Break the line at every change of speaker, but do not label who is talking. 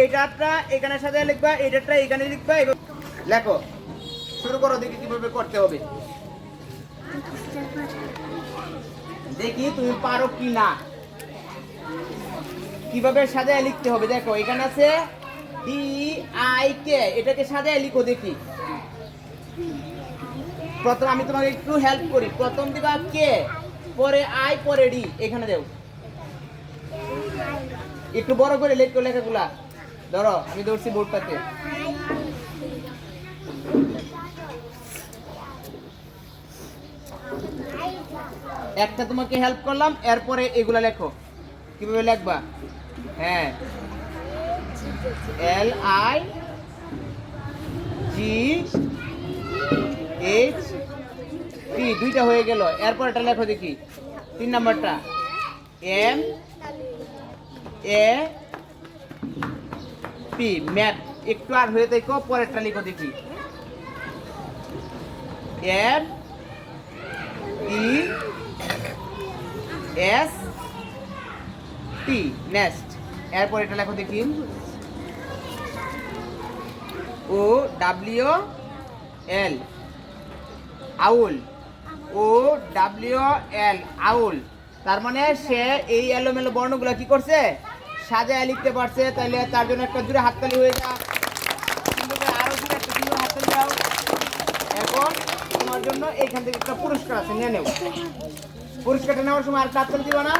এইটাটা এখানে সাথে লিখবা, এইটাটা এখানে লিখবা। লেখো, শুরু করো, দেখি কিভাবে করতে হবে। দেখি তুমি পারো কি না, কিভাবে সাজায় লিখতে হবে। দেখো এখানে আছে ডি আই কে, এটাকে সাজায় লিখো দেখি। প্রথম আমি তোমাকে একটু হেল্প করি, প্রথম দিকে কে, পরে আই, পরে ডি, এখানে দেও। একটু বড় করে লেখো লেখাগুলা। ধরো আমি ধরছি বোর্ডটাতে। একটা তোমাকে হেল্প করলাম, এরপরে এগুলা লেখো। কিভাবে লিখবা? হ্যাঁ, L I G H T, দুইটা হয়ে গেল। এরপর এটা লেখো দেখি, 3 নাম্বারটা এম এ পি, ম্যাপ। একটু আর হয়ে দেখো, পরেরটা লিখো দেখি, M E S T, next. এরপর এটা লেখো দেখি, ও ডাব্লিউ এল, আউল। ও ডাব্লিউ এল, আউল। তার মানে সে এই এলোমেলো বর্ণগুলো কি করছে, সাজায় লিখতে পারছে। তাইলে তার জন্য একটা জোরে হাততালি হয়ে যা। আরো জোরে একটা জোরে হাততালি দাও। এখন তোমার জন্য এইখান থেকে একটা পুরস্কার আছে, নিয়ে নেও। পুরস্কারটা নেওয়ার সময় আর হাততালি দিবা না।